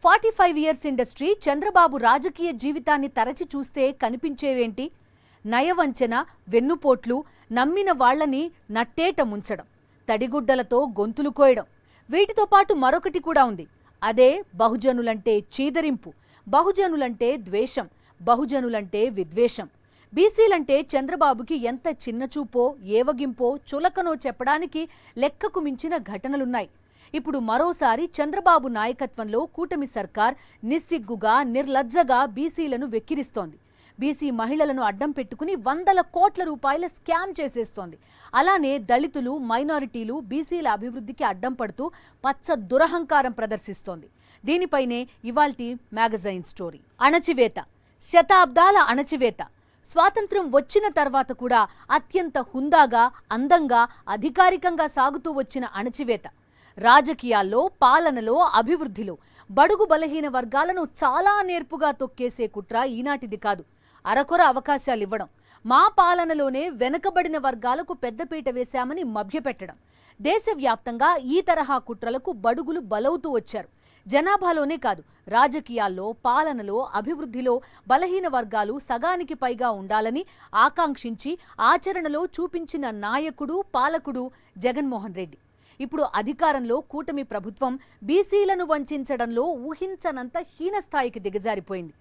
45 years industry Chandrababu రాజకీయ జీవితాన్ని తరచి చూస్తే కనిపించేవేంటి? నయవంచన, వెన్నుపోట్లు, నమ్మిన వాళ్లని నట్టేట ముంచడం, తడిగుడ్డలతో గొంతులు కోయడం. వీటితో పాటు మరొకటి కూడా ఉంది. అదే బహుజనులంటే చీదరింపు, బహుజనులంటే ద్వేషం, బహుజనులంటే విద్వేషం. బీసీలంటే చంద్రబాబుకి ఎంత చిన్నచూపో, ఏవగింపో, చులకనో చెప్పడానికి లెక్కకు మించిన ఘటనలున్నాయి. ఇప్పుడు మరోసారి చంద్రబాబు నాయకత్వంలో కూటమి సర్కార్ నిస్సిగ్గుగా, నిర్లజ్జగా బీసీలను వెక్కిరిస్తోంది. బీసీ మహిళలను అడ్డం పెట్టుకుని వందల కోట్ల రూపాయల స్కామ్ చేసేస్తోంది. అలానే దళితులు, మైనారిటీలు, బీసీల అభివృద్ధికి అడ్డం పడుతూ పచ్చ దురహంకారం ప్రదర్శిస్తోంది. దీనిపైనే ఇవాల్టి మ్యాగజైన్ స్టోరీ. అణచివేత, శతాబ్దాల అణచివేత. స్వాతంత్ర్యం వచ్చిన తర్వాత కూడా అత్యంత హుందాగా, అందంగా, అధికారికంగా సాగుతూ వచ్చిన అణచివేత. రాజకీయాల్లో, పాలనలో, అభివృద్ధిలో బడుగు బలహీన వర్గాలను చాలా నేర్పుగా తొక్కేసే కుట్ర ఈనాటిది కాదు. అరకొర అవకాశాలివ్వడం, మా పాలనలోనే వెనుకబడిన వర్గాలకు పెద్దపీట వేశామని మభ్యపెట్టడం. దేశవ్యాప్తంగా ఈ తరహా కుట్రలకు బడుగులు బలవుతూ వచ్చారు. జనాభాలోనే కాదు, రాజకీయాల్లో, పాలనలో, అభివృద్ధిలో బలహీన వర్గాలు సగానికి పైగా ఉండాలని ఆకాంక్షించి ఆచరణలో చూపించిన నాయకుడు, పాలకుడు జగన్మోహన్ రెడ్డి. ఇప్పుడు అధికారంలో కూటమి ప్రభుత్వం బీసీలను వంచడంలో ఊహించనంత హీనస్థాయికి దిగజారిపోయింది.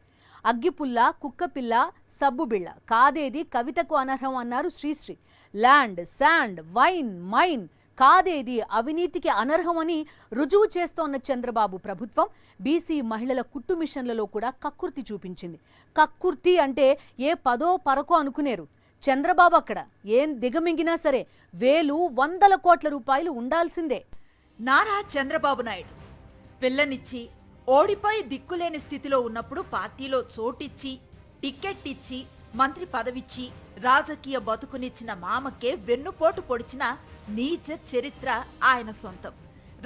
అగ్గిపుల్ల, కుక్కపిల్ల, సబ్బుబిళ్ళ కాదేది కవితకు అనర్హం అన్నారు Sri Sri. Land, sand, wine, mine కాదేది అవినీతికి అనర్హమని రుజువు చేస్తోన్న చంద్రబాబు ప్రభుత్వం బీసీ మహిళల కుట్టు మిషన్లలో కూడా కక్కుర్తి చూపించింది. కక్కుర్తి అంటే ఏ పదో పరకో అనుకునేరు. చంద్రబాబు అక్కడ ఏం దిగమింగినా సరే వేలు, వందల కోట్ల రూపాయలు ఉండాల్సిందే. నారా చంద్రబాబు నాయుడు పిల్లనిచ్చి, ఓడిపోయి దిక్కులేని స్థితిలో ఉన్నప్పుడు పార్టీలో చోటిచ్చి, టికెట్ ఇచ్చి, మంత్రి పదవిచ్చి, రాజకీయ బతుకునిచ్చిన మామకే వెన్నుపోటు పొడిచిన నీచ చరిత్ర ఆయన సొంతం.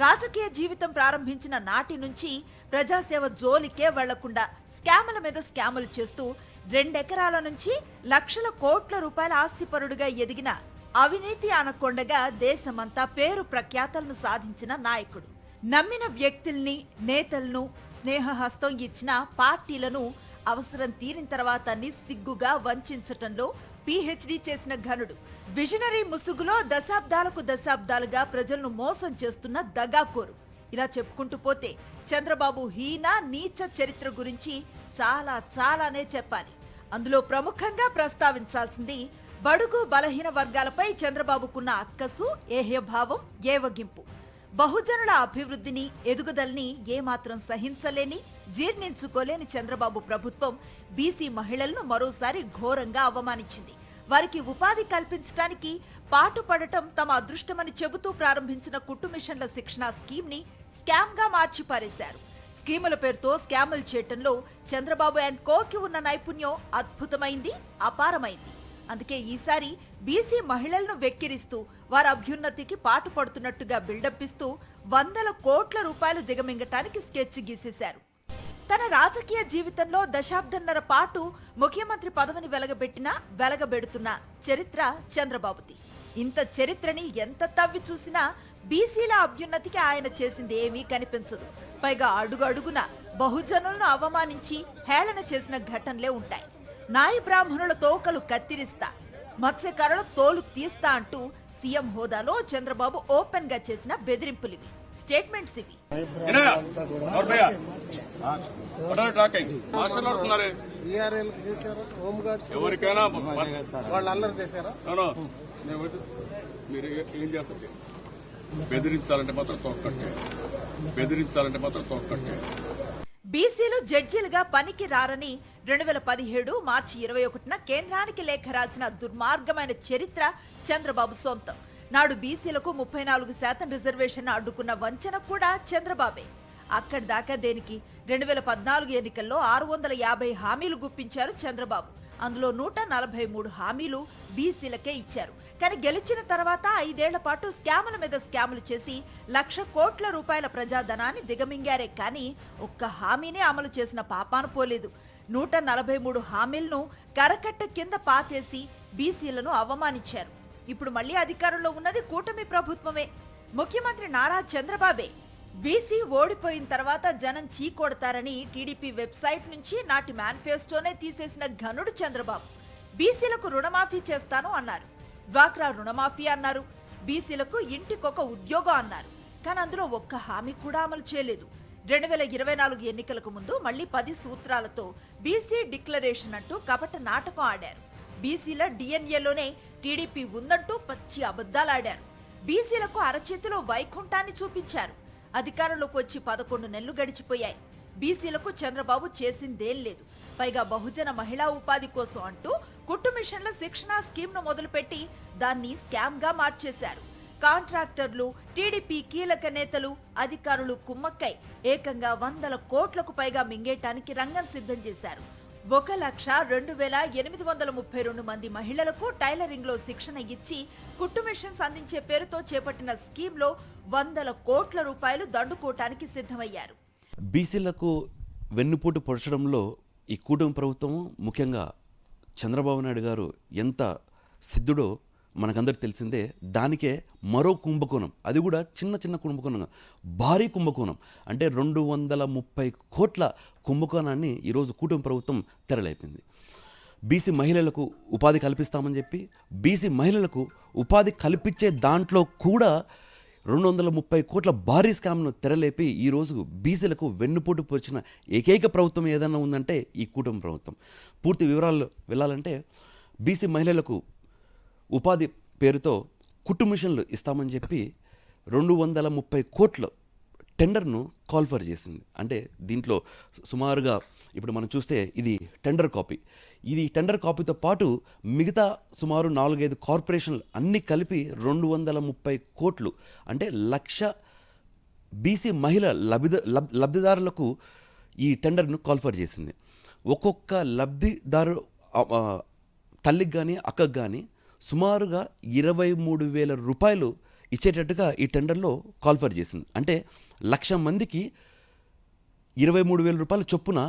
రాజకీయ జీవితం ప్రారంభించిన నాటి నుంచి ప్రజాసేవ జోలికే వెళ్లకుండా స్కాముల మీద స్కాములు చేస్తూ 2 ఎకరాల నుంచి లక్షల కోట్ల రూపాయల ఆస్తిపరుడుగా ఎదిగిన అవినీతి అనకొండగా దేశమంతా పేరు ప్రఖ్యాతలను సాధించిన నాయకుడు. నమ్మిన వ్యక్తుల్ని, నేతలను స్నేహహస్తం ఇచ్చిన పార్టీలను అవసరం తీరిన తర్వాత నిస్సిగ్గుగా వంచటంలో పీహెచ్డీ చేసిన ఘనుడు. విజనరీ ముసుగులో దశాబ్దాలుగా ప్రజలను మోసం చేస్తున్న దగాకోరు. ఇలా చెప్పుకుంటూ పోతే చంద్రబాబు హీన, నీచ చరిత్ర గురించి చాలానే చెప్పాలి. అందులో ప్రముఖంగా ప్రస్తావించాల్సింది బడుగు బలహీన వర్గాలపై చంద్రబాబుకున్న అక్కసు, ఏహ్యభావం, ఏవగింపు. బహుజనుల అభివృద్ధిని, ఎదుగుదలని ఏమాత్రం సహించలేని, జీర్ణించుకోలేని చంద్రబాబు ప్రభుత్వం బీసీ మహిళలను మరోసారి ఘోరంగా అవమానించింది. వారికి ఉపాధి కల్పించడానికి పాటుపడటం తమ అదృష్టమని చెబుతూ ప్రారంభించిన కుట్టు మిషన్ల శిక్షణ స్కీమ్ ని స్కామ్ గా మార్చి పారేశారు. స్కీముల పేరుతో స్కాములు చేయటంలో చంద్రబాబు అండ్ కోకి ఉన్న నైపుణ్యం అద్భుతమైంది, అపారమైంది. అందుకే ఈసారి బీసీ మహిళలను వెక్కిరిస్తూ వారి అభ్యున్నతికి పాటుపడుతున్నట్టుగా బిల్డప్ ఇస్తూ వందల కోట్ల రూపాయలు దిగమింగటానికి స్కెచ్ గీసేశారు. తన రాజకీయ జీవితంలో దశాబ్దన్నర పాటు ముఖ్యమంత్రి పదవిని వెలగబెడుతున్న చరిత్ర చంద్రబాబుది. ఇంత చరిత్రని ఎంత తవ్వి చూసినా బీసీల అభ్యున్నతికి ఆయన చేసింది ఏమీ కనిపించదు. పైగా అడుగు అడుగున బహుజనులను అవమానించి హేళన చేసిన ఘటనలే ఉంటాయి. నాయి బ్రాహ్మణుల తోకలు కత్తిరిస్తా, మత్స్యకారుల తోలు తీస్తా అంటూ సీఎం హోదాలో చంద్రబాబు ఓపెన్ గా చేసిన బెదిరింపులివి, స్టేట్మెంట్స్ ఇవి. బీసీలు జడ్జీలుగా పనికి రారని 2017 మార్చి 21న కేంద్రానికి లేఖ రాసిన దుర్మార్గమైన చరిత్ర చంద్రబాబు సొంతం. నాడు బీసీలకు 34% రిజర్వేషన్ అడ్డుకున్న వంచన కూడా చంద్రబాబే. అక్కడి దాకా దేనికి? 2014 ఎన్నికల్లో 650 హామీలు గుప్పించారు చంద్రబాబు. అందులో 143 హామీలు బీసీలకే ఇచ్చారు. కానీ గెలిచిన తర్వాత 5 ఏళ్ల పాటు స్కాముల మీద స్కాములు చేసి 1,00,000 కోట్ల రూపాయల ప్రజాధనాన్ని దిగమింగారే కానీ ఒక్క హామీనే అమలు చేసిన పాపాను పోలేదు. 143 హామీలను కరకట్ట కింద పాతేసి బీసీలను అవమానించారు. ఇప్పుడు మళ్లీ అధికారంలో ఉన్నది కూటమి ప్రభుత్వమే. ముఖ్యమంత్రి నారా చంద్రబాబే. బీసీ ఓడిపోయిన తర్వాత జనం చీకొడతారని టీడీపీ వెబ్సైట్ నుంచి నాటి మేనిఫెస్టోనే తీసేసిన ఘనుడు చంద్రబాబు. బీసీలకు రుణమాఫీ చేస్తాను అన్నారు, డ్వాక్రా రుణమాఫీ అన్నారు, బీసీలకు ఇంటికొక ఉద్యోగం అన్నారు. కానీ అందులో ఒక్క హామీ కూడా అమలు చేయలేదు. 2024 ఎన్నికలకు ముందు మళ్లీ 10 సూత్రాలతో బీసీ డిక్లరేషన్ అంటూ కపట నాటకం ఆడారు. బీసీల డిఎన్ఏలోనే టీడీపీ ఉందంటూ పచ్చి అబద్ధాలాడారు. బీసీలకు అరచేతిలో వైకుంఠాన్ని చూపించారు. అధికారంలోకి వచ్చి 11 నెలలు గడిచిపోయాయి. బీసీలకు చంద్రబాబు చేసిందేం లేదు. పైగా బహుజన మహిళా ఉపాధి కోసం అంటూ కుట్టు మిషన్ల శిక్షణా స్కీమ్ ను మొదలుపెట్టి దాన్ని స్కామ్ గా మార్చేశారు. కాంట్రాక్టర్లు, టీడీపీ కీలక నేతలు, అధికారులు కుమ్మక్కై ఏకంగా 100 కోట్లకు పైగా మింగేయటానికి రంగం సిద్ధం చేశారు. 1,02,832 మంది మహిళలకు టైలరింగ్ లో శిక్షణ ఇచ్చి కుట్టు మిషన్స్ అందించే పేరుతో చేపట్టిన స్కీమ్ లో 100 కోట్ల రూపాయలు దండుకోవటానికి సిద్ధమయ్యారు. బీసీలకు వెన్నుపోటు పొడచడంలో ఈ కూటమి ప్రభుత్వం, ముఖ్యంగా చంద్రబాబు నాయుడు గారు ఎంత సిద్ధుడో మనకందరికి తెలిసిందే. దానికే మరో కుంభకోణం, అది కూడా చిన్న కుంభకోణం, భారీ కుంభకోణం అంటే 230 కోట్ల కుంభకోణాన్ని ఈరోజు కూటమి ప్రభుత్వం తెరలేపింది. బీసీ మహిళలకు ఉపాధి కల్పిస్తామని చెప్పి బీసీ మహిళలకు ఉపాధి కల్పించే దాంట్లో కూడా 230 కోట్ల భారీ స్కామ్ను తెరలేపి ఈరోజు బీసీలకు వెన్నుపోటు పొరిచిన ఏకైక ప్రభుత్వం ఏదైనా ఉందంటే ఈ కూటమి ప్రభుత్వం. పూర్తి వివరాలు వెళ్ళాలంటే బీసీ మహిళలకు ఉపాధి పేరుతో కుట్టు మిషన్లు ఇస్తామని చెప్పి 230 కోట్ల టెండర్ను కాల్ఫర్ చేసింది. అంటే దీంట్లో సుమారుగా ఇప్పుడు మనం చూస్తే ఇది టెండర్ కాపీ. ఇది టెండర్ కాపీతో పాటు మిగతా సుమారు 4-5 కార్పొరేషన్లు అన్నీ కలిపి 230 కోట్లు అంటే 1,00,000 బీసీ మహిళ లబ్ధిదారులకు ఈ టెండర్ను కాల్ఫర్ చేసింది. ఒక్కొక్క లబ్ధిదారు తల్లికి కానీ అక్కకు కానీ సుమారుగా 23,000 రూపాయలు ఇచ్చేటట్టుగా ఈ టెండర్లో కాల్ఫర్ చేసింది. అంటే 1,00,000 మందికి 23,000 రూపాయల చొప్పున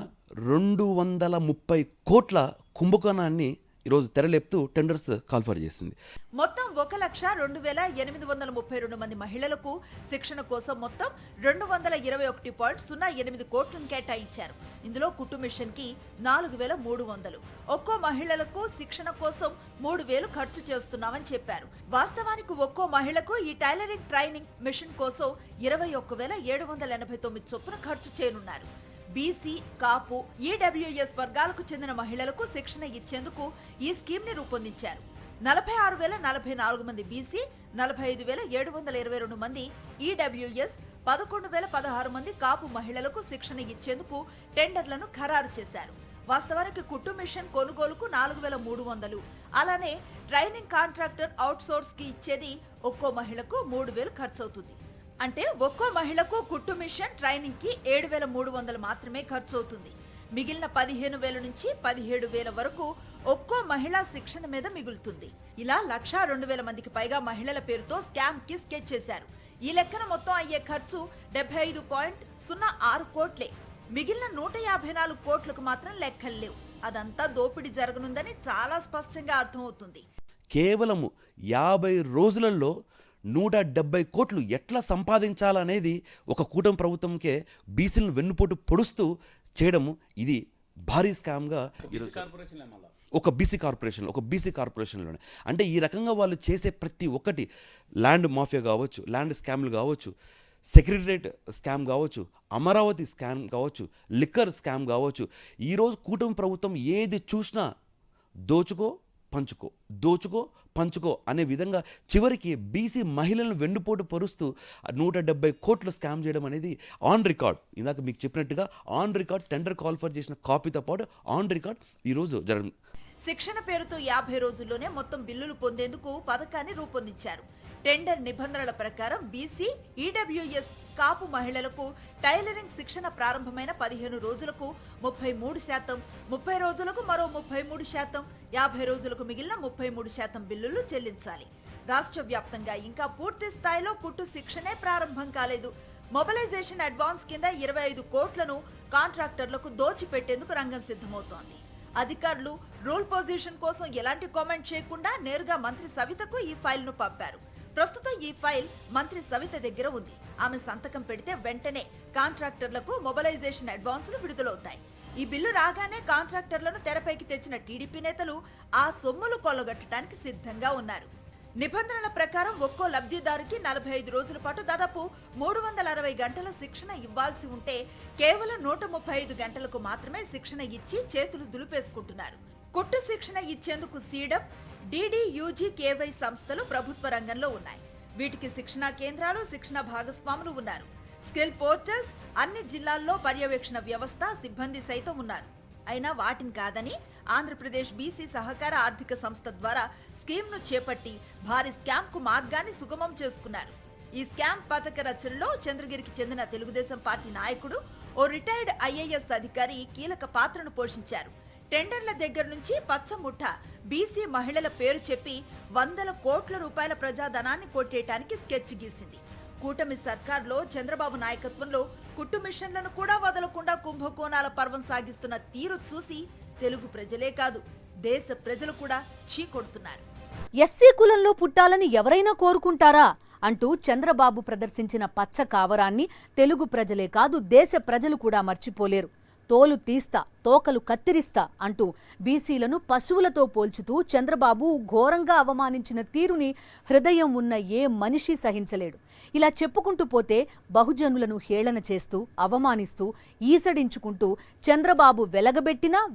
230 కోట్ల కుంభకోణాన్ని ఈరోజు తెరలేపుతూ టెండర్స్ కాల్ఫర్ చేసింది. మొత్తం 1,02,832 మంది మహిళలకు శిక్షణ కోసం మొత్తం 221.08 కోట్లను కేటాయించారు. ఇందులో కుట్టు మిషన్ కి 4,300, ఒక్కో మహిళలకు శిక్షణ కోసం 3,000 ఖర్చు చేస్తున్నామని చెప్పారు. వాస్తవానికి ఒక్కో మహిళకు ఈ టైలరింగ్ ట్రైనింగ్ మిషన్ కోసం 21,789 చొప్పున ఖర్చు చేయనున్నారు. బీసీ, కాపు, ఈడబ్ల్యూఎస్ వర్గాలకు చెందిన మహిళలకు శిక్షణ ఇచ్చేందుకు ఈ స్కీమ్ ని రూపొందించారు. 46,044 మంది బీసీ, 45,722 మంది ఈడబ్ల్యూఎస్, 11,016 మంది కాపు మహిళలకు శిక్షణ ఇచ్చేందుకు టెండర్లను ఖరారు చేశారు. వాస్తవానికి కుట్టు మిషన్ కొనుగోలుకు 4,300, అలానే ట్రైనింగ్ కాంట్రాక్టర్ అవుట్ సోర్స్ కి ఇచ్చేది ఒక్కో మహిళకు 3,000 ఖర్చవుతుంది. అంటే ఒక్కో మహిళకు కుట్టు మిషన్ ట్రైనింగ్ కి 7,300 మాత్రమే ఖర్చు అవుతుంది. మిగిలిన 15,000 నుంచి 17,000 వరకు ఒక్కో మహిళా శిక్షణ మీద మిగులుతుంది. ఇలా 1,02,000 మందికి పైగా మహిళల పేరుతో స్కామ్ కి స్కెచ్ చేశారు. ఈ లెక్కన మొత్తం అయ్యే ఖర్చు 75.06 కోట్లే. మిగిలిన 154 కోట్లకు మాత్రం లెక్కలు లేవు. అదంతా దోపిడీ జరగనుందని చాలా స్పష్టంగా అర్థమవుతుంది. కేవలము 50 రోజులలో 170 కోట్లు ఎట్లా సంపాదించాలనేది ఒక కూటమి ప్రభుత్వంకే బీసీలను వెన్నుపోటు పొడుస్తూ చేయడము, ఇది భారీ స్కామ్గా ఒక బీసీ కార్పొరేషన్లోనే. అంటే ఈ రకంగా వాళ్ళు చేసే ప్రతి ఒక్కటి, ల్యాండ్ మాఫియా కావచ్చు, ల్యాండ్ స్కామ్లు కావచ్చు, సెక్రటరేట్ స్కామ్ కావచ్చు, అమరావతి స్కామ్ కావచ్చు, లిక్కర్ స్కామ్ కావచ్చు, ఈరోజు కూటమి ప్రభుత్వం ఏది చూసినా దోచుకో పంచుకో అనే విధంగా చివరికి బీసీ మహిళలను వెన్నుపోటు పొరుస్తూ 170 కోట్లు స్కామ్ చేయడం అనేది ఆన్ రికార్డ్. ఇందాక మీకు చెప్పినట్టుగా ఆన్ రికార్డ్ టెండర్ కాల్ఫర్ చేసిన కాపీతో పాటు ఆన్ రికార్డ్ ఈరోజు జరగదు. శిక్షణ పేరుతో 50 రోజుల్లోనే మొత్తం బిల్లులు పొందేందుకు పథకాన్ని రూపొందించారు. టెండర్ నిబంధనల ప్రకారం బీసీ, ఈడబ్ల్యూఎస్, కాపు మహిళలకు టైలరింగ్ శిక్షణ ప్రారంభమైన 15 రోజులకు 33%, 30 రోజులకు మరో 33%, 50 రోజులకు మిగిలిన 33% బిల్లులు చెల్లించాలి. రాష్ట్ర వ్యాప్తంగా ఇంకా పూర్తి స్థాయిలో కుట్టు శిక్షణే ప్రారంభం కాలేదు. మొబిలైజేషన్ అడ్వాన్స్ కింద 25 కోట్లను కాంట్రాక్టర్లకు దోచిపెట్టేందుకు రంగం సిద్ధమవుతోంది. అధికారులు రూల్ పొజిషన్ కోసం ఎలాంటి కామెంట్ చేయకుండా నేరుగా మంత్రి సవితకు ఈ ఫైల్ ను పంపారు. ప్రస్తుతం ఈ ఫైల్ మంత్రి సవిత దగ్గర ఉంది. ఆమె సంతకం పెడితే వెంటనే కాంట్రాక్టర్లకు మొబిలైజేషన్ అడ్వాన్సులు విడుదలవుతాయి. ఈ బిల్లు రాగానే కాంట్రాక్టర్లను తెరపైకి తెచ్చిన టీడీపీ నేతలు ఆ సొమ్ములు కొల్లగొట్టడానికి సిద్ధంగా ఉన్నారు. నిబంధనల ప్రకారం ఒక్కో లబ్ధిదారుకి 45 రోజుల పాటు దాదాపు 360 గంటల శిక్షణ ఇవ్వాల్సి ఉంటే కేవలం 135 గంటలకు మాత్రమే శిక్షణ ఇచ్చి చేతులు దులిపేసుకుంటున్నారు. కుట్టు శిక్షణ ఇచ్చేందుకు సీడప్, DDUGKY సంస్థలు ప్రభుత్వ రంగంలో ఉన్నాయి. వీటికి శిక్షణా కేంద్రాలు, శిక్షణ భాగస్వాములు ఉన్నారు. స్కిల్ పోర్టల్స్, అన్ని జిల్లాల్లో పర్యవేక్షణ వ్యవస్థ, సిబ్బంది సైతం ఉన్నారు. అయినా వాటిని కాదని ఆంధ్రప్రదేశ్ బీసీ సహకార ఆర్థిక సంస్థ ద్వారా స్కీమ్ను చేపట్టి భారీ స్కామ్ కు మార్గాన్ని సుగమం చేసుకున్నారు. ఈ స్కామ్ పథక రచనలో చంద్రగిరికి చెందిన తెలుగుదేశం పార్టీ నాయకుడు, ఓ రిటైర్డ్ IAS అధికారి కీలక పాత్రను పోషించారు. టెండర్ల దగ్గర నుంచి పచ్చముఠ బీసీ మహిళల పేరు చెప్పి వందల కోట్ల రూపాయల ప్రజాధనాన్ని కొట్టేయటానికి స్కెచ్ గీసింది. కూటమి సర్కార్లో చంద్రబాబు నాయకత్వంలో కుట్టు మిషన్లను కూడా వదలకుండా కుంభకోణాల పర్వం సాగిస్తున్న తీరు చూసి తెలుగు ప్రజలే కాదు, దేశ ప్రజలు కూడా చీకొడుతున్నారు. ఎస్సీ కులంలో పుట్టాలని ఎవరైనా కోరుకుంటారా అంటూ చంద్రబాబు ప్రదర్శించిన పచ్చ కావరాన్ని తెలుగు ప్రజలే కాదు, దేశ ప్రజలు కూడా మర్చిపోలేరు. తోలు తీస్తా, తోకలు కత్తిరిస్తా అంటూ బీసీలను పశువులతో పోల్చుతూ చంద్రబాబు ఘోరంగా అవమానించిన తీరుని హృదయం ఉన్న ఏ మనిషి సహించలేడు. ఇలా చెప్పుకుంటూ పోతే బహుజనులను హేళన చేస్తూ, అవమానిస్తూ, ఈసడించుకుంటూ చంద్రబాబు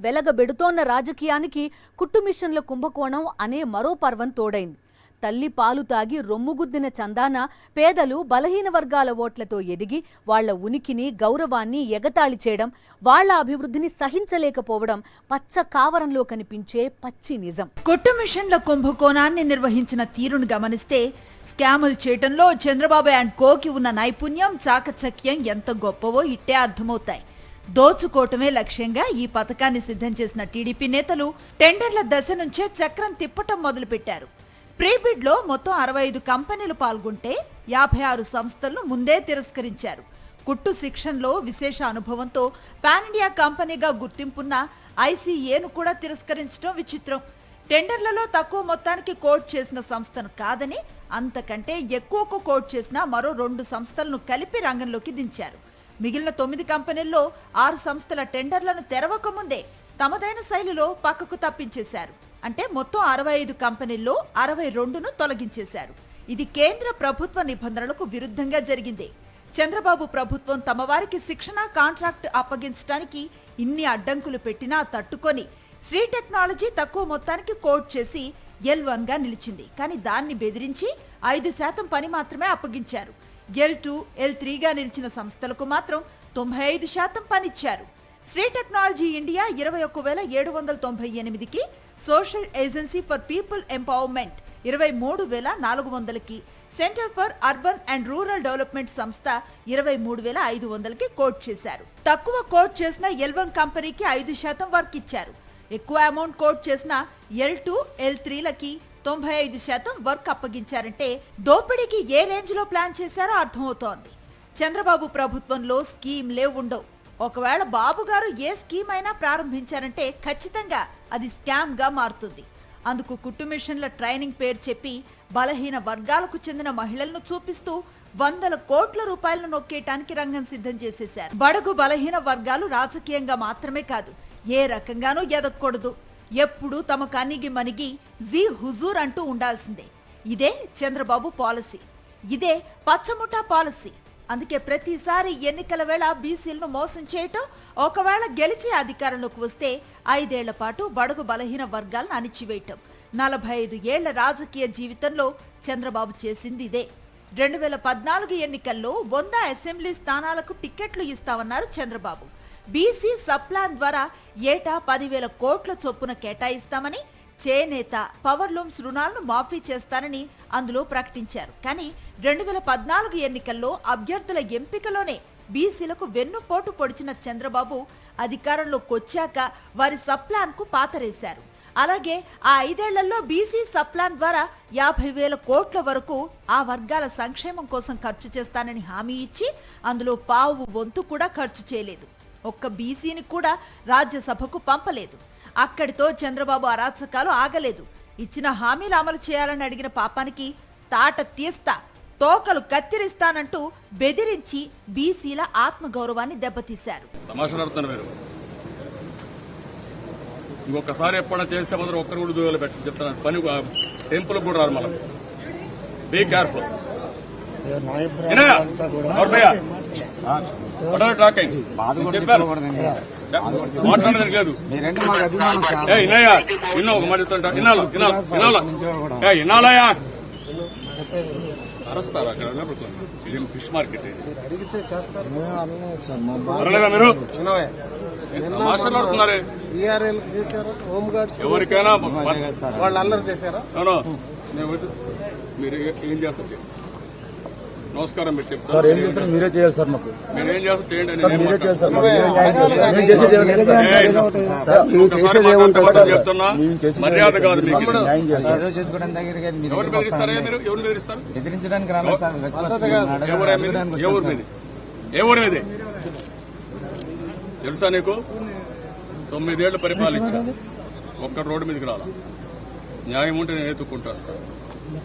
వెలగబెడుతోన్న రాజకీయానికి కుట్టుమిషన్ల కుంభకోణం అనే మరో పర్వం తోడైంది. తల్లి పాలు తాగి రొమ్ముగుద్దిన చందాన పేదలు, బలహీన వర్గాల ఓట్లతో ఎదిగి వాళ్ల ఉనికిని, గౌరవాన్ని ఎగతాళి చేయడం, వాళ్ల అభివృద్ధిని సహించలేకపోవడం పచ్చ కావరంలో కనిపించే పచ్చి నిజం. కుట్టు మిషన్ల కుంభకోణాన్ని నిర్వహించిన తీరును గమనిస్తే స్కాములు చేయటంలో చంద్రబాబు అండ్ కోకి ఉన్న నైపుణ్యం, చాకచక్యం ఎంత గొప్పవో ఇట్టే అర్థమవుతాయి. దోచుకోవటమే లక్ష్యంగా ఈ పథకాన్ని సిద్ధం చేసిన టీడీపీ నేతలు టెండర్ల దశ నుంచే చక్రం తిప్పటం మొదలుపెట్టారు. ప్రీబిడ్ లో మొత్తం 65 కంపెనీలు పాల్గొంటే 56 సంస్థలను ముందే తిరస్కరించారు. కుట్టు శిక్షణలో విశేష అనుభవంతో పాన్ ఇండియా కంపెనీగా గుర్తింపున్న ICAను కూడా తిరస్కరించడం విచిత్రం. టెండర్లలో తక్కువ మొత్తానికి కోట్ చేసిన సంస్థను కాదని అంతకంటే ఎక్కువకు కోట్ చేసిన మరో 2 సంస్థలను కలిపి రంగంలోకి దించారు. మిగిలిన 9 కంపెనీల్లో 6 సంస్థల టెండర్లను తెరవక ముందే తమదైన శైలిలో పక్కకు తప్పించేశారు. అంటే మొత్తం 65 కంపెనీల్లో 62ను తొలగించేశారు. ఇది కేంద్ర ప్రభుత్వ నిబంధనలకు విరుద్ధంగా జరిగింది. చంద్రబాబు ప్రభుత్వం తమ వారికి శిక్షణ కాంట్రాక్ట్ అప్పగించడానికి ఇన్ని అడ్డంకులు పెట్టినా తట్టుకొని శ్రీ టెక్నాలజీ తక్కువ మొత్తానికి కోట్ చేసి L1గా నిలిచింది. కానీ దాన్ని బెదిరించి 5% పని మాత్రమే అప్పగించారు. L2, L3గా నిలిచిన సంస్థలకు మాత్రం 95% పనిచ్చారు. శ్రీ టెక్నాలజీ ఇండియా 21,798కి, social agency for people empowerment 23,400కి, centre for urban and rural development సంస్థ 23,500కి కోట్ చేశారు. తక్కువ కోట్ చేసిన L1 కంపెనీకి 5% వర్క్ ఇచ్చారు. ఎక్కువ అమౌంట్ కోట్ చేసిన L2, L3లకి 95% వర్క్ అప్పగించారంటే దోపిడీకి ఏ రేంజ్ లో ప్లాన్ చేశారో అర్థమవుతోంది. చంద్రబాబు ప్రభుత్వంలో స్కీమ్లే ఉండవు. ఒకవేళ బాబు గారు ఏ స్కీమ్ అయినా ప్రారంభించారంటే ఖచ్చితంగా అది స్కామ్ గా మారుతుంది. అందుకు కుట్టు మిషన్ల ట్రైనింగ్ పేరు చెప్పి బలహీన వర్గాలకు చెందిన మహిళలను చూపిస్తూ వందల కోట్ల రూపాయలను నొక్కేయటానికి రంగం సిద్ధం చేసేశారు. బడుగు బలహీన వర్గాలు రాజకీయంగా మాత్రమే కాదు, ఏ రకంగానూ ఎదగకూడదు. ఎప్పుడూ తమకు అణిగి మణిగి జీ హుజూర్ అంటూ ఉండాల్సిందే. ఇదే చంద్రబాబు పాలసీ, ఇదే పచ్చముఠా పాలసీ. అందుకే ప్రతిసారి ఎన్నికల వేళ బీసీలను మోసం చేయటం, ఒకవేళ గెలిచే అధికారంలోకి వస్తే 5 ఏళ్ల పాటు బడుగు బలహీన వర్గాలను అణిచివేయటం. 45 ఏళ్ల రాజకీయ జీవితంలో చంద్రబాబు చేసింది ఇదే. 2014 ఎన్నికల్లో 100 అసెంబ్లీ స్థానాలకు టికెట్లు ఇస్తామన్నారు చంద్రబాబు. బీసీ సప్లాన్ ద్వారా ఏటా 10,000 కోట్ల చొప్పున కేటాయిస్తామని, చేనేత, పవర్లూమ్స్ రుణాలను మాఫీ చేస్తానని అందులో ప్రకటించారు. కానీ 2014 ఎన్నికల్లో అభ్యర్థుల ఎంపికలోనే బీసీలకు వెన్నుపోటు పొడిచిన చంద్రబాబు అధికారంలోకి వచ్చాక వారి సప్లాన్ కు పాతరేశారు. అలాగే ఆ 5 ఏళ్లలో బీసీ సప్లాన్ ద్వారా 50,000 కోట్ల వరకు ఆ వర్గాల సంక్షేమం కోసం ఖర్చు చేస్తానని హామీ ఇచ్చి అందులో పావు వంతు కూడా ఖర్చు చేయలేదు. ఒక్క బీసీని కూడా రాజ్యసభకు పంపలేదు. అక్కడితో చంద్రబాబు అరాచకాలు ఆగలేదు. ఇచ్చిన హామీలు అమలు చేయాలని అడిగిన పాపానికి తాట తీస్తా, తోకలు కత్తిరిస్తానంటూ బెదిరించి బీసీల ఆత్మగౌరవాన్ని దెబ్బతీశారు. ఇంకొకసారి ఎప్పుడైనా చేస్తే మాత్రం ఒక్కరు కూడా దూరాలు పెట్టి చెప్తాను. పని టెంపుల్ కూడా రారు. మనం బీ కేర్ఫుల్. మాట్లాడడానికి లేదు. విన్నా ఒక మాట చెప్తాంట. వినాలయా అరస్తారా అక్కడ ఇదేం ఫిష్ మార్కెట్ అరలేదా మీరు మాట్లాడుతున్నారే? ఎవరికైనా వాళ్ళు అల్లరి చేశారా? మీరు ఏం చేస్తారు? నమస్కారం మీరు చెప్తారు. మీరే చేయాలి సార్. మాకు మీరేం చేస్తారు చేయండి. చెప్తున్నా మర్యాద కాదు మీకు. ఎవరు బెదిరిస్తారా? మీరు ఎవరు బెదిరిస్తారు? బెదిరించడానికి ఏ ఊరి మీద తెలుసా నీకు? 9 ఏళ్లు పరిపాలించాను. ఒక్క రోడ్డు మీదకి రాలా. న్యాయం ఉంటే నేను ఎత్తుక్కుంటూ వస్తాను.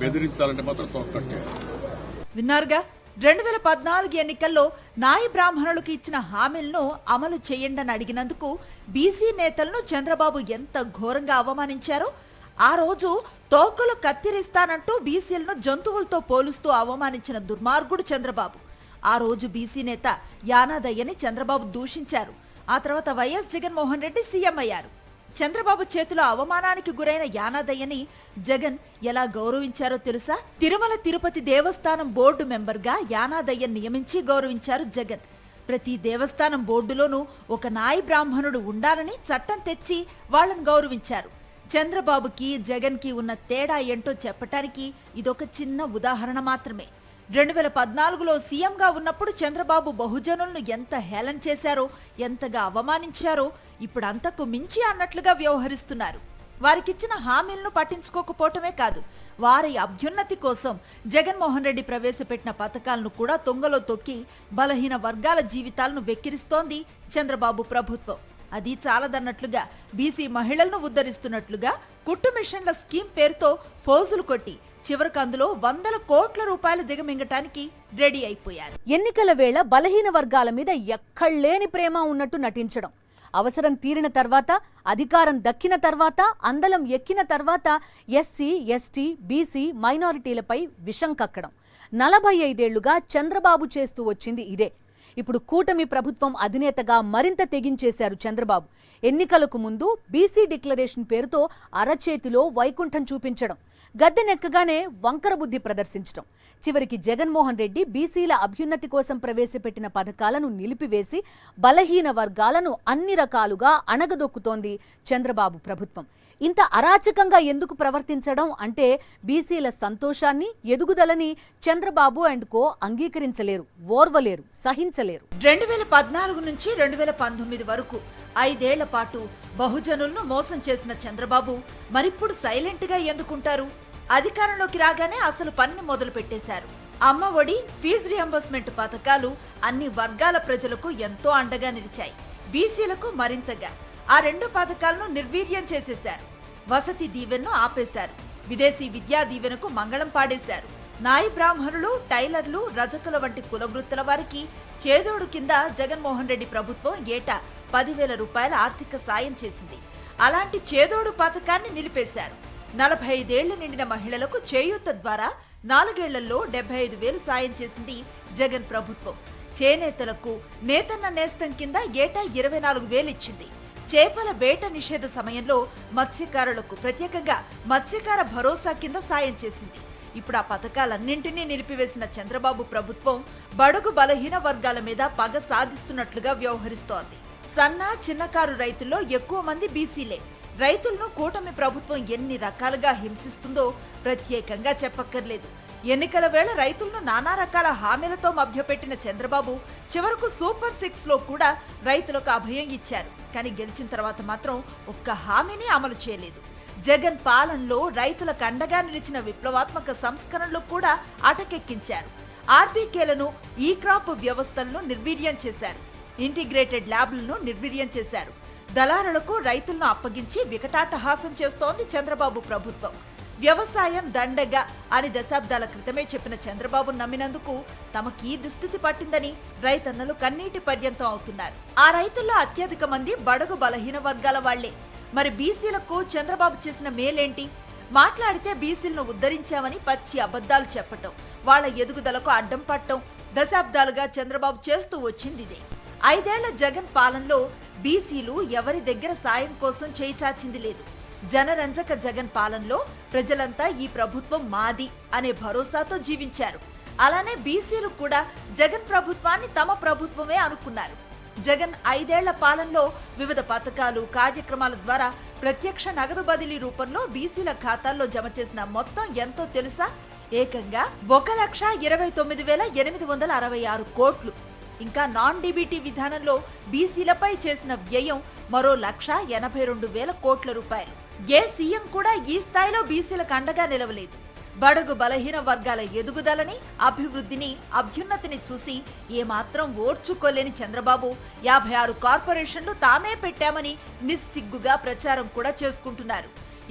బెదిరించాలంటే మాత్రం తొక్కట్టే. విన్నారుగా, 2014 ఎన్నికల్లో నాయి బ్రాహ్మణులకు ఇచ్చిన హామీలను అమలు చేయండి అని అడిగినందుకు బీసీ నేతలను చంద్రబాబు ఎంత ఘోరంగా అవమానించారో. ఆ రోజు తోకలు కత్తిరిస్తానంటూ బీసీలను జంతువులతో పోలుస్తూ అవమానించిన దుర్మార్గుడు చంద్రబాబు. ఆ రోజు బీసీ నేత యానాదయ్యని చంద్రబాబు దూషించారు. ఆ తర్వాత వైఎస్ జగన్మోహన్ రెడ్డి సీఎం అయ్యారు. చంద్రబాబు చేతిలో అవమానానికి గురైన యానాదయ్యని జగన్ ఎలా గౌరవించారో తెలుసా? తిరుమల తిరుపతి దేవస్థానం బోర్డు మెంబర్గా యానాదయ్యని నియమించి గౌరవించారు జగన్. ప్రతి దేవస్థానం బోర్డులోనూ ఒక నాయి బ్రాహ్మణుడు ఉండాలని చట్టం తెచ్చి వాళ్ళని గౌరవించారు. చంద్రబాబుకి జగన్కి ఉన్న తేడా ఏంటో చెప్పటానికి ఇదొక చిన్న ఉదాహరణ మాత్రమే. 2014లో సీఎంగా ఉన్నప్పుడు చంద్రబాబు బహుజనులను ఎంత హేళన చేశారో, ఎంతగా అవమానించారో ఇప్పుడు అంతకు మించి అన్నట్లుగా వ్యవహరిస్తున్నారు. వారికిచ్చిన హామీలను పట్టించుకోకపోవటమే కాదు, వారి అభ్యున్నతి కోసం జగన్మోహన్ రెడ్డి ప్రవేశపెట్టిన పథకాలను కూడా తొంగలో తొక్కి బలహీన వర్గాల జీవితాలను వెక్కిరిస్తోంది చంద్రబాబు ప్రభుత్వం. అది చాలదన్నట్లుగా బీసీ మహిళలను ఉద్ధరిస్తున్నట్లుగా కుట్టు మిషన్ల స్కీమ్ పేరుతో ఫోజులు కొట్టి చివరికి అందులో 100 కోట్ల రూపాయలు దిగమింగటానికి రెడీ అయిపోయారు. ఎన్నికల వేళ బలహీన వర్గాల మీద ఎక్కడలేని ప్రేమ ఉన్నట్టు నటించడం, అవసరం తీరిన తర్వాత, అధికారం దక్కిన తర్వాత, అందలం ఎక్కిన తర్వాత ఎస్సీ, ఎస్టీ, బీసీ, మైనారిటీలపై విషం కక్కడం 45 ఏళ్లుగా చంద్రబాబు చేస్తూ వచ్చింది ఇదే. ఇప్పుడు కూటమి ప్రభుత్వం అధినేతగా మరింత తెగించేశారు చంద్రబాబు. ఎన్నికలకు ముందు బీసీ డిక్లరేషన్ పేరుతో అరచేతిలో వైకుంఠం చూపించడం, గద్దెనెక్కగానే వంకర బుద్ధి ప్రదర్శించడం, చివరికి జగన్మోహన్ రెడ్డి బీసీల అభ్యున్నతి కోసం ప్రవేశపెట్టిన పథకాలను నిలిపివేసి బలహీన వర్గాలను అన్ని రకాలుగా అణగదొక్కుతోంది చంద్రబాబు ప్రభుత్వం. ఇంత అరాచకంగా ఎందుకు ప్రవర్తించడం అంటే బీసీల సంతోషాన్ని, ఎదుగుదలని చంద్రబాబు అండ్ కో అంగీకరించలేరు, ఓర్వలేరు, సహించలేరు. 2014 నుంచి 2019 వరకు 5 ఏళ్ల పాటు బహుజనులను మోసం చేసిన చంద్రబాబు మరిప్పుడు సైలెంట్ గా ఎందుకుంటారు? అధికారంలోకి రాగానే అసలు పని మొదలు పెట్టేశారు. అమ్మ ఒడి, ఫీజు రియంబర్స్మెంట్ పథకాలు అన్ని వర్గాల ప్రజలకు ఎంతో అండగా నిలిచాయి. బీసీలకు మరింతగా ఆ 2 పథకాలను నిర్వీర్యం చేసేశారు. వసతి దీవెనను ఆపేశారు. విదేశీ విద్యా దీవెనకు మంగళం పాడేశారు. నాయి బ్రాహ్మణులు, టైలర్లు, రజకుల వంటి కులవృత్తుల వారికి చేదోడు కింద జగన్మోహన్ రెడ్డి ప్రభుత్వం ఏటా 10,000 రూపాయల ఆర్థిక సాయం చేసింది. అలాంటి చేదోడు పథకాన్ని నిలిపేశారు. 45 ఏళ్లు నిండిన మహిళలకు చేయూత ద్వారా 4 ఏళ్లలో 75,000 సాయం చేసింది జగన్ ప్రభుత్వం. చేనేతలకు నేతన్న నేస్తం కింద ఏటా 24,000 ఇచ్చింది. చేపల వేట నిషేధ సమయంలో మత్స్యకారులకు ప్రత్యేకంగా మత్స్యకార భరోసా కింద సాయం చేసింది. ఇప్పుడు ఆ పథకాలన్నింటినీ నిలిపివేసిన చంద్రబాబు ప్రభుత్వం బడుగు బలహీన వర్గాల మీద పగ సాధిస్తున్నట్లుగా వ్యవహరిస్తోంది. సన్న, చిన్నకారు రైతుల్లో ఎక్కువ మంది బీసీలే. రైతులను కూటమి ప్రభుత్వం ఎన్ని రకాలుగా హింసిస్తుందో ప్రత్యేకంగా చెప్పక్కర్లేదు. ఎన్నికల వేళ రైతులను నానా రకాల హామీలతో మభ్యపెట్టిన చంద్రబాబు చివరకు సూపర్ 6లో కూడా రైతులకు అభయం ఇచ్చారు. కానీ గెలిచిన తర్వాత మాత్రం ఒక్క హామీని అమలు చేయలేదు. జగన్ పాలనలో రైతులకు అండగా నిలిచిన విప్లవాత్మక సంస్కరణలు కూడా అటకెక్కించారు. ఆర్బీకేలను, ఈ క్రాప్ వ్యవస్థలను నిర్వీర్యం చేశారు. ఇంటిగ్రేటెడ్ ల్యాబ్లను నిర్వీర్యం చేశారు. దళారులకు రైతులను అప్పగించి వికటాటహాసం చేస్తోంది చంద్రబాబు ప్రభుత్వం. వ్యవసాయం దండగ అని దశాబ్దాల క్రితమే చెప్పిన చంద్రబాబు నమ్మినందుకు తమకి ఈ దుస్థితి పట్టిందని రైతన్నలు కన్నీటి పర్యంతం అవుతున్నారు. ఆ రైతుల్లో అత్యధిక మంది బడుగు బలహీన వర్గాల వాళ్లే. మరి బీసీలకు చంద్రబాబు చేసిన మేలేంటి? మాట్లాడితే బీసీలను ఉద్ధరించామని పచ్చి అబద్ధాలు చెప్పటం, వాళ్ల ఎదుగుదలకు అడ్డం పట్టడం దశాబ్దాలుగా చంద్రబాబు చేస్తూ వచ్చిందిదే. 5 ఏళ్ల జగన్ పాలనలో బీసీలు ఎవరి దగ్గర సాయం కోసం చేయి చాచింది లేదు. జనరంజక జగన్ పాలనలో ప్రజలంతా ఈ ప్రభుత్వం మాది అనే భరోసాతో జీవించారు. అలానే బీసీలు కూడా జగన్ ప్రభుత్వాన్ని తమ ప్రభుత్వమే అనుకున్నారు. జగన్ 5 ఏళ్ల పాలనలో వివిధ పథకాలు, కార్యక్రమాల ద్వారా ప్రత్యక్ష నగదు బదిలీ రూపంలో బీసీల ఖాతాల్లో జమ చేసిన మొత్తం ఎంతో తెలుసా? ఏకంగా 1,29,866 కోట్లు. ఇంకా నాన్ డీబీటీ విధానంలో బీసీలపై చేసిన వ్యయం మరో 1,82,000 కోట్ల రూపాయలు. ఏ సీఎం కూడా ఈ స్థాయిలో బీసీలకు అండగా నిలవలేదు. బడుగు బలహీన వర్గాల ఎదుగుదలని, అభివృద్ధిని, అభ్యున్నతిని చూసి ఏమాత్రం ఓర్చుకోలేని చంద్రబాబు 56 కార్పొరేషన్లు తామే పెట్టామని నిస్సిగ్గుగా ప్రచారం కూడా చేసుకుంటున్నారు.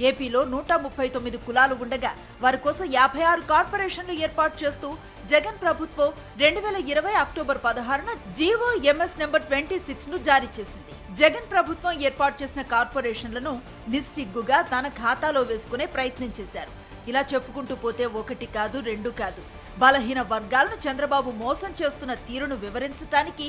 ఏపీలో 139 కులాలు ఉండగా వారి కోసం 56 కార్పొరేషన్లు ఏర్పాటు చేస్తూ జగన్ ప్రభుత్వం 2020 అక్టోబర్ 16న జీవో ఎంఎస్ నెంబర్ 26ను జారీ చేసింది. జగన్ ప్రభుత్వం ఏర్పాటు చేసిన కార్పొరేషన్లను నిస్సిగ్గుగా తన ఖాతాలో వేసుకునే ప్రయత్నం చేశారు. ఇలా చెప్పుకుంటూ పోతే 1 కాదు 2 కాదు. బలహీన వర్గాలను చంద్రబాబు మోసం చేస్తున్న తీరును వివరించడానికి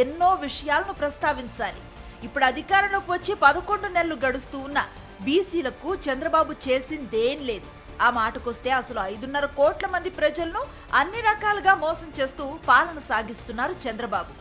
ఎన్నో విషయాలను ప్రస్తావించాలి. ఇప్పుడు అధికారంలోకి వచ్చి 11 నెలలు గడుస్తూ ఉన్న బీసీలకు చంద్రబాబు చేసిందేం లేదు. ఆ మాటకొస్తే అసలు 5.5 కోట్ల మంది ప్రజలను అన్ని రకాలుగా మోసం చేస్తూ పాలన సాగిస్తున్నారు చంద్రబాబు.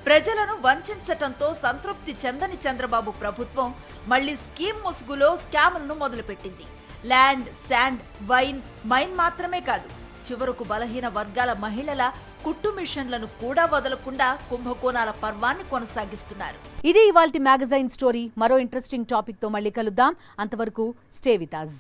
ప్రజలను వంచటంతో సంతృప్తి చెందని చంద్రబాబు ప్రభుత్వం మళ్లీ స్కీమ్ ముసుగులో స్కాములను మొదలుపెట్టింది. ల్యాండ్, శాండ్, వైన్, మైన్ మాత్రమే కాదు, చివరకు బలహీన వర్గాల మహిళల కుట్టు మిషన్లను కూడా వదలకుండా కుంభకోణాల పర్వాన్ని కొనసాగిస్తున్నారు. ఇది ఇవాల్టి మ్యాగజైన్ స్టోరీ. మరో ఇంట్రెస్టింగ్ టాపిక్ తో మళ్ళీ కలుద్దాం. అంతవరకు స్టే విత్ us.